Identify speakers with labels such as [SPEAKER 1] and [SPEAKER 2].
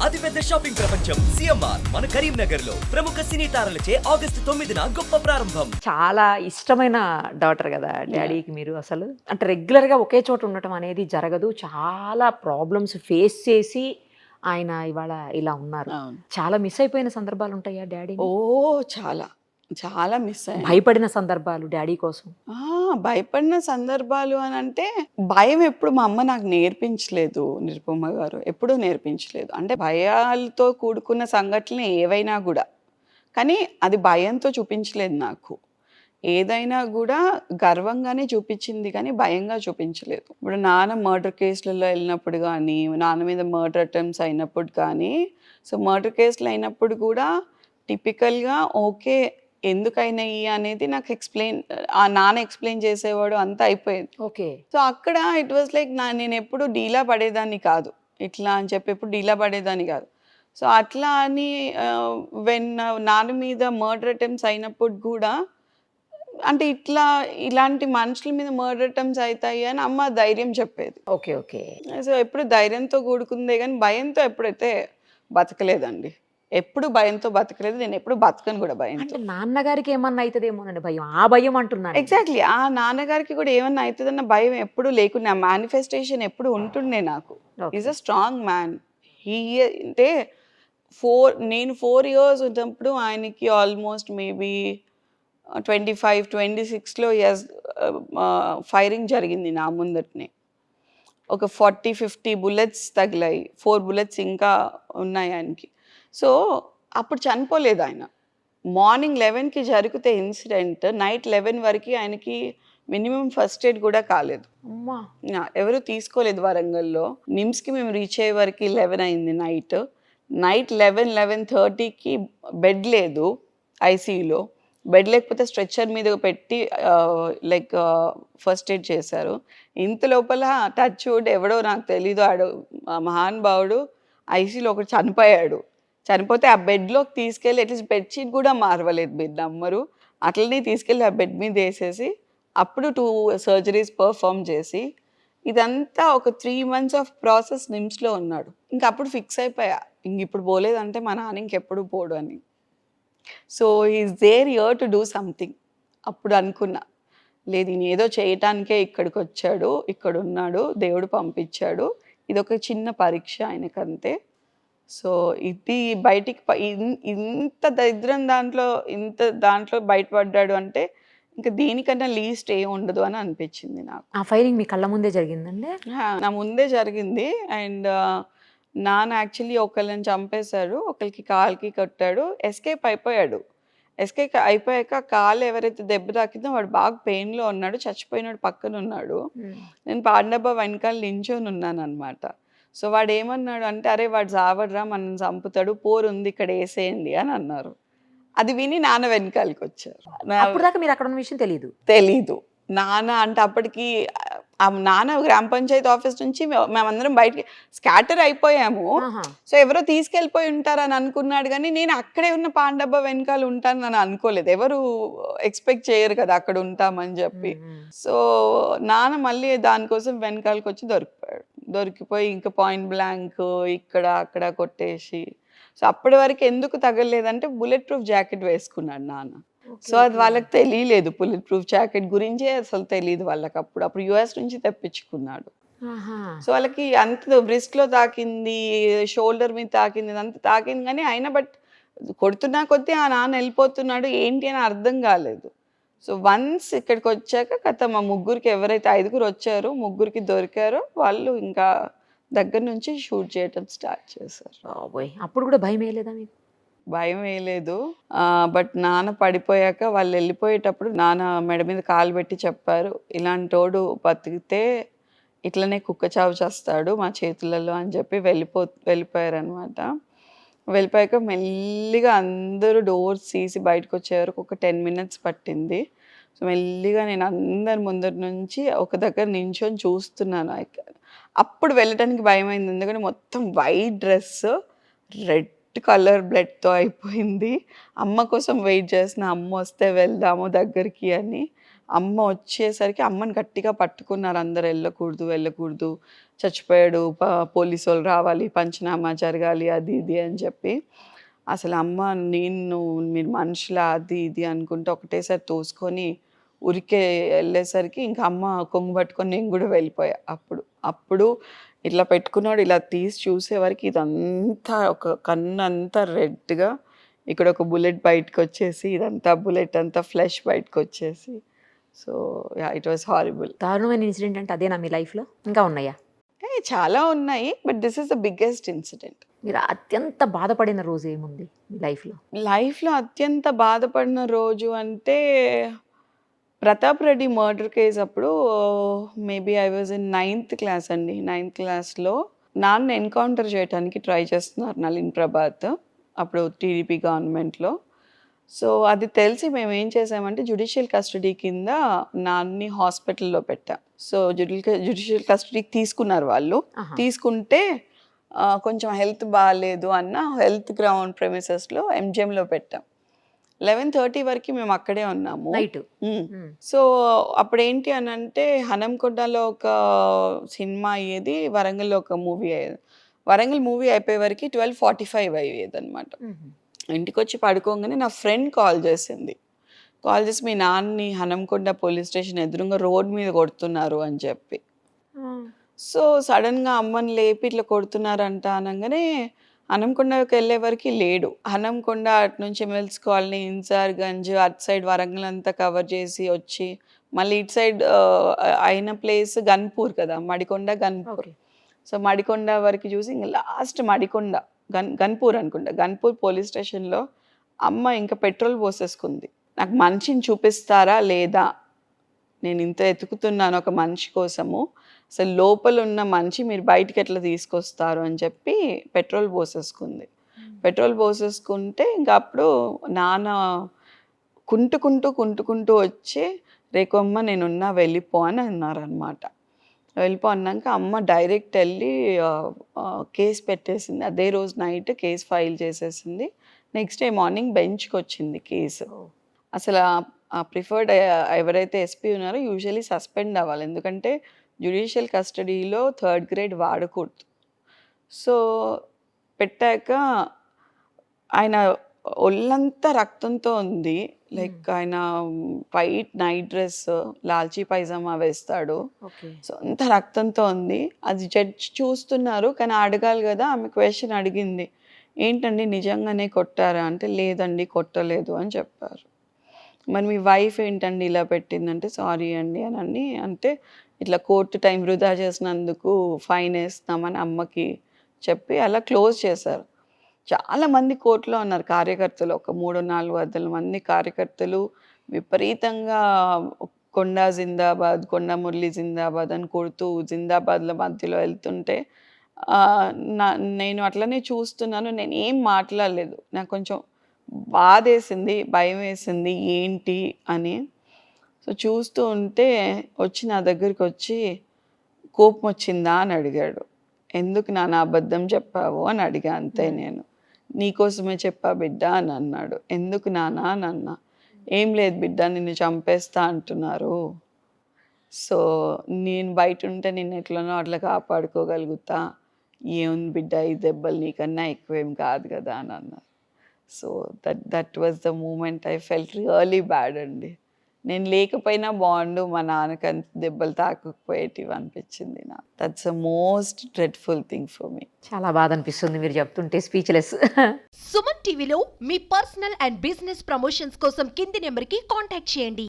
[SPEAKER 1] అతిపెద్ద షాపింగ్ ప్రపంచం సిఎంఆర్ మన కరీంనగర్ లో ప్రముఖ సినీ తారలచే ఆగస్టు 9న గొప్ప ప్రారంభం.
[SPEAKER 2] చాలా ఇష్టమైన డాటర్ కదా డాడీకి మీరు. అసలు అంటే రెగ్యులర్గా ఒకే చోట ఉండటం అనేది జరగదు. చాలా ప్రాబ్లమ్స్ ఫేస్ చేసి ఆయన ఇవాళ ఇలా ఉన్నారు.
[SPEAKER 3] అవును.
[SPEAKER 2] చాలా మిస్ అయిపోయిన సందర్భాలు ఉంటాయా డాడీ?
[SPEAKER 3] ఓ చాలా చాలా మిస్ అయ్యాను.
[SPEAKER 2] భయపడిన సందర్భాలు డాడీ కోసం?
[SPEAKER 3] భయపడిన సందర్భాలు అని అంటే భయం ఎప్పుడు మా అమ్మ నాకు నేర్పించలేదు, నిరుపమ గారు ఎప్పుడూ నేర్పించలేదు. అంటే భయాలతో కూడుకున్న సంఘటనలు ఏవైనా కూడా, కానీ అది భయంతో చూపించలేదు నాకు. ఏదైనా కూడా గర్వంగానే చూపించింది కానీ భయంగా చూపించలేదు. ఇప్పుడు నాన్న మర్డర్ కేసులలో వెళ్ళినప్పుడు కానీ, నాన్న మీద మర్డర్ అటెంప్ట్స్ అయినప్పుడు కానీ, సో మర్డర్ కేసులు అయినప్పుడు కూడా టిపికల్గా ఓకే ఎందుకైనాయి అనేది నాకు నాన్న ఎక్స్ప్లెయిన్ చేసేవాడు, అంతా అయిపోయేది.
[SPEAKER 2] ఓకే.
[SPEAKER 3] సో అక్కడ ఇట్ వాజ్ లైక్ నేను ఎప్పుడు డీలా పడేదాన్ని కాదు, ఇట్లా అని చెప్పి ఎప్పుడు డీలా పడేదాన్ని కాదు. సో అట్లా అని వెన్ నాన్న మీద మర్డర్ అటెంప్ట్స్ అయినప్పుడు కూడా అంటే ఇలాంటి మనుషుల మీద మర్డర్ అటెంప్ట్స్ అవుతాయి అని అమ్మ ధైర్యం చెప్పేది.
[SPEAKER 2] Okay okay.
[SPEAKER 3] సో ఎప్పుడు ధైర్యంతో కూడుకుందే కానీ భయంతో ఎప్పుడైతే బతకలేదండి. ఎప్పుడు భయంతో బతకలేదు, నేను ఎప్పుడు బతకను కూడా భయంతో.
[SPEAKER 2] అంటే నాన్నగారికి ఏమన్నా అవుతుందేమోనండి భయం, ఆ భయం అంటున్నాను.
[SPEAKER 3] ఎగ్జాక్ట్లీ, ఆ నాన్నగారికి కూడా ఏమన్నా అవుతుందన్న భయం ఎప్పుడు లేకుండా, మేనిఫెస్టేషన్ ఎప్పుడు ఉంటుండే నాకు. Is a strong man. అంటే నేను 4 years ఉన్నప్పుడు ఆయనకి ఆల్మోస్ట్ మేబీ 25-26లో ఫైరింగ్ జరిగింది నా ముందటనే. ఒక 40-50 bullets తగిలాయి, 4 bullets ఇంకా ఉన్నాయి ఆయనకి. సో అప్పుడు చనిపోలేదు ఆయన. మార్నింగ్ 11కి జరిగితే ఇన్సిడెంట్, నైట్ 11 వరకు ఆయనకి మినిమం ఫస్ట్ ఎయిడ్ కూడా కాలేదు.
[SPEAKER 2] అమ్మా.
[SPEAKER 3] ఎవరు తీసుకోలేదు వరంగల్లో. నిమ్స్కి మేము రీచ్ అయ్యే వరకు 11 అయింది నైట్. 11-11:30కి బెడ్ లేదు ఐసీయూలో. బెడ్ లేకపోతే స్ట్రెచ్చర్ మీద పెట్టి లైక్ ఫస్ట్ ఎయిడ్ చేశారు. ఇంత లోపల టచ్ వుడ్ ఎవడో నాకు తెలీదు, మహానుభావుడు ఐసీయూలో ఒకటి చనిపోయాడు. చనిపోతే ఆ బెడ్లోకి తీసుకెళ్ళి అట్లీస్ట్ బెడ్షీట్ కూడా మార్వలేదు, మీరు నమ్మరు. అట్లనే తీసుకెళ్ళి ఆ బెడ్ మీద వేసేసి అప్పుడు 2 surgeries పర్ఫామ్ చేసి, ఇదంతా ఒక 3 months ఆఫ్ ప్రాసెస్ నిమ్స్లో ఉన్నాడు. ఇంక అప్పుడు ఫిక్స్ అయిపోయా, ఇంక ఇప్పుడు పోలేదంటే మా నాన్న ఇంకెప్పుడు పోడు అని. So is there here to do something. అప్పుడు అనుకున్నా, లేదు ఈయన ఏదో చేయటానికే ఇక్కడికి వచ్చాడు, ఇక్కడ ఉన్నాడు, దేవుడు పంపించాడు, ఇది ఒక చిన్న పరీక్ష ఆయనకంతే. సో ఇది బయటికి ఇంత దరిద్రం దాంట్లో బయటపడ్డాడు అంటే ఇంకా దీనికన్నా లీస్ట్ ఏం ఉండదు అని అనిపించింది నాకు.
[SPEAKER 2] ఆ ఫైరింగ్ మీ కళ్ళ ముందే జరిగిందండి?
[SPEAKER 3] నా ముందే జరిగింది. అండ్ నాన్న యాక్చువల్లీ ఒకళ్ళని చంపేశాడు, ఒకరికి కాలుకి కొట్టాడు, ఎస్కేప్ అయిపోయాడు. ఎస్కేప్ అయిపోయాక కాలు ఎవరైతే దెబ్బ తాకిందో వాడు బాగా పెయిన్లో ఉన్నాడు, చచ్చిపోయినాడు పక్కన ఉన్నాడు. నేను పాండబ్బ వెనకాల నించొని ఉన్నాను అనమాట. సో వాడు ఏమన్నాడు అంటే, అరే వాడు చావడ్రా, మనం చంపుతాడు, పోరు ఉంది ఇక్కడ వేసేయండి అని అన్నారు. అది విని నాన్న వెనకాలకి వచ్చారు.
[SPEAKER 2] అప్పుడు దాకా మీరు అక్కడ ఉన్న విషయం
[SPEAKER 3] తెలీదు. నాన్న అంటే అప్పటికి నాన్న గ్రామ పంచాయతీ ఆఫీస్ నుంచి మేమందరం బయటికి స్కాటర్ అయిపోయాము. సో ఎవరో తీసుకెళ్ళిపోయి ఉంటారని అనుకున్నాడు, కానీ నేను అక్కడే ఉన్న పాండబ్బ వెనకాల ఉంటానని అనుకోలేదు. ఎవరు ఎక్స్పెక్ట్ చేయరు కదా అక్కడ ఉంటామని చెప్పి. సో నాన్న మళ్ళీ దానికోసం వెనకాలకి వచ్చి దొరికిపోయి ఇంకా పాయింట్ బ్లాంక్ ఇక్కడ అక్కడ కొట్టేసి, సో అప్పటి వరకు ఎందుకు తగలలేదంటే బుల్లెట్ ప్రూఫ్ జాకెట్ వేసుకున్నాడు నాన్న. సో అది వాళ్ళకి తెలియలేదు, బుల్లెట్ ప్రూఫ్ జాకెట్ గురించే అసలు తెలియదు వాళ్ళకి. అప్పుడు US నుంచి తెప్పించుకున్నాడు. సో వాళ్ళకి అంత బ్రిస్క్లో తాకింది, షోల్డర్ మీద తాకింది, అంత తాకింది కానీ అయినా బట్ కొడుతున్నా కొద్దీ ఆ నాన్న వెళ్ళిపోతున్నాడు, ఏంటి అని అర్థం కాలేదు. సో వన్స్ ఇక్కడికి వచ్చాక కథ మా ముగ్గురికి ఎవరైతే 5 వచ్చారో ముగ్గురికి దొరికారో వాళ్ళు ఇంకా దగ్గర నుంచి షూట్ చేయటం స్టార్ట్ చేశారు.
[SPEAKER 2] అప్పుడు కూడా భయం వేయలేదా మీకు?
[SPEAKER 3] భయం వేయలేదు. బట్ నాన్న పడిపోయాక వాళ్ళు వెళ్ళిపోయేటప్పుడు నాన్న మెడ మీద కాలు పెట్టి చెప్పారు, ఇలాంటోడు బతికితే ఇట్లనే కుక్క చావు చేస్తాడు మా చేతులలో అని చెప్పి వెళ్ళిపోయారనమాట. వెళ్ళిపోయాక మెల్లిగా అందరూ డోర్స్ తీసి బయటకు వచ్చేవారు ఒక 10 minutes పట్టింది. సో మెల్లిగా నేను అందరి ముందర నుంచి ఒక దగ్గర నించొని చూస్తున్నాను. అప్పుడు వెళ్ళటానికి భయం అయింది, ఎందుకంటే మొత్తం వైట్ డ్రెస్, రెడ్ కలర్ బ్లడ్తో అయిపోయింది. అమ్మ కోసం వెయిట్ చేసిన, అమ్మ వస్తే వెళ్దాము దగ్గరికి అని. అమ్మ వచ్చేసరికి అమ్మని గట్టిగా పట్టుకున్నారు అందరు, వెళ్ళకూడదు, చచ్చిపోయాడు, పోలీసు వాళ్ళు రావాలి, పంచనామా జరగాలి, అది ఇది అని చెప్పి. అసలు అమ్మ మీరు మనుషుల అది ఇది అనుకుంటే ఒకటేసారి తోసుకొని ఉరికే వెళ్ళేసరికి ఇంకా అమ్మ కొంగు పట్టుకొని నేను కూడా వెళ్ళిపోయా. అప్పుడు ఇట్లా పెట్టుకున్నాడు, ఇలా తీసి చూసేవరకు ఇదంతా ఒక కన్ను అంతా రెడ్గా, ఇక్కడ ఒక బుల్లెట్ బయటకు వచ్చేసి, ఇదంతా బుల్లెట్ అంతా ఫ్లెష్ బయటకు వచ్చేసి. So it was horrible.
[SPEAKER 2] దారుణమైన ఇన్సిడెంట్ అంటే అదేనా మీ లైఫ్లో? ఇంకా ఉన్నాయా?
[SPEAKER 3] చాలా ఉన్నాయి, but this is the biggest incident.
[SPEAKER 2] మీరు అత్యంత బాధపడిన రోజు ఏముంది మీ
[SPEAKER 3] లైఫ్లో అత్యంత బాధపడిన రోజు అంటే ప్రతాప్ రెడ్డి మర్డర్ కేసు అప్పుడు maybe I was in 9th class అండి. 9th క్లాస్లో నాన్న ఎన్కౌంటర్ చేయడానికి ట్రై చేస్తున్నారు నళిన్ ప్రభాత్, అప్పుడు టీడీపీ గవర్నమెంట్లో. సో అది తెలిసి మేము ఏం చేసామంటే జ్యుడిషియల్ కస్టడీ కింద నాన్ని హాస్పిటల్లో పెట్టాం. సో జ్యుడిషియల్ కస్టడీకి తీసుకున్నారు వాళ్ళు. తీసుకుంటే కొంచెం హెల్త్ బాగాలేదు అన్న హెల్త్ గ్రౌండ్ ప్రెమిసెస్లో ఎంజిఎంలో పెట్టాం. 11:30 వరకు మేము అక్కడే ఉన్నాము
[SPEAKER 2] నైట్.
[SPEAKER 3] సో అప్పుడు ఏంటి అని అంటే హనంకొండలో ఒక సినిమా అయ్యేది, వరంగల్లో ఒక మూవీ అయ్యేది. వరంగల్ మూవీ అయిపోయే వరకు 12:45 అయ్యేది అనమాట. ఇంటికి వచ్చి పడుకోగానే నా ఫ్రెండ్ కాల్ చేసి మీ నాన్నని హనంకొండ పోలీస్ స్టేషన్ ఎదురుగా రోడ్ మీద కొడుతున్నారు అని చెప్పి. సో సడన్గా అమ్మని లేపి ఇట్లా కొడుతున్నారంట అనగానే హనంకొండకి వెళ్ళే వరకు లేడు. హనంకొండ అటు నుంచి ఎమ్మెల్స్ కాలనీ, ఇన్సార్గంజ్, అటు సైడ్ వరంగల్ అంతా కవర్ చేసి వచ్చి మళ్ళీ ఇటు సైడ్ అయిన ప్లేస్ గన్పూర్ కదా, మడికొండ గన్పూర్. సో మడికొండ వరకు చూసి ఇంకా లాస్ట్ మడికొండ గన్పూర్ అనుకుంటా, గన్పూర్ పోలీస్ స్టేషన్లో అమ్మ ఇంకా పెట్రోల్ పోసేసుకుంది. నాకు మనిషిని చూపిస్తారా లేదా, నేను ఇంత ఎతుకుతున్నాను ఒక మనిషి కోసము, అసలు లోపల ఉన్న మనిషి మీరు బయటికి ఎట్లా తీసుకొస్తారు అని చెప్పి పెట్రోల్ పోసేసుకుంది. పెట్రోల్ పోసేసుకుంటే ఇంకా అప్పుడు నాన్న కుంటుకుంటూ వచ్చి రేకమ్మ నేనున్నా వెళ్ళిపో అని అన్నారనమాట. వెళ్ళిపో అన్నాక అమ్మ డైరెక్ట్ వెళ్ళి కేసు పెట్టేసింది. అదే రోజు నైట్ కేసు ఫైల్ చేసేసింది. నెక్స్ట్ డే మార్నింగ్ బెంచ్కి వచ్చింది కేసు. అసలు ప్రిఫర్డ్ ఎవరైతే ఎస్పీ ఉన్నారో యూజువలీ సస్పెండ్ అవ్వాలి, ఎందుకంటే జ్యుడిషియల్ కస్టడీలో 3rd grade వాడకూడదు. సో పెట్టాక ఆయన ఒళ్ళంతా రక్తంతో ఉంది. లైక్ ఆయన వైట్ నైట్ డ్రెస్, లాల్చీ పైజామా వేస్తాడు. సో అంత రక్తంతో ఉంది. అది జడ్జి చూస్తున్నారు, కానీ అడగాలి కదా. ఆమె క్వశ్చన్ అడిగింది, ఏంటండి నిజంగానే కొట్టారా అంటే, లేదండి కొట్టలేదు అని చెప్పారు. మరి మీ వైఫ్ ఏంటండి ఇలా పెట్టిందంటే, సారీ అండి అని అంటే, ఇట్లా కోర్టు టైం వృధా చేసినందుకు ఫైన్ వేస్తున్నామని అమ్మకి చెప్పి అలా క్లోజ్ చేశారు. చాలామంది కోర్టులో ఉన్నారు కార్యకర్తలు, ఒక 300-400 మంది కార్యకర్తలు విపరీతంగా కొండా జిందాబాద్, కొండా మురళి జిందాబాద్ అని కొడుతూ జిందాబాద్ల మధ్యలో వెళ్తుంటే నేను అట్లనే చూస్తున్నాను. నేను ఏం మాట్లాడలేదు, నాకు కొంచెం బాధేసింది, భయం వేసింది ఏంటి అని. సో చూస్తూ ఉంటే వచ్చి నా దగ్గరికి వచ్చి కోపం వచ్చిందా అని అడిగాడు. ఎందుకు నాన్న అబద్ధం చెప్పావు అని అడిగా, అంతే. నేను నీకోసమే చెప్పా బిడ్డ అని అన్నాడు. ఎందుకు నాన్న అని అన్నా. ఏం లేదు బిడ్డ, నిన్ను చంపేస్తా అంటున్నారు, సో నేను బయట ఉంటే నిన్ను ఎట్లనో అట్లా కాపాడుకోగలుగుతా, ఏముంది బిడ్డ ఈ దెబ్బలు నీకన్నా ఎక్కువేం కాదు కదా అని అన్నారు. So that was the moment I felt really bad అండి. నేను లేకపోయినా బాగుండు, మా నాన్నకి అంత దెబ్బలు తాకకపోయేటివి అనిపించింది నాకు. That's the most dreadful thing for me.
[SPEAKER 2] చాలా బాధ అనిపిస్తుంది మీరు చెప్తుంటే, స్పీచ్లెస్.
[SPEAKER 4] సుమన్ టీవీలో మీ పర్సనల్ అండ్ బిజినెస్ ప్రమోషన్స్ కోసం కింది నెంబర్కి కాంటాక్ట్ చేయండి.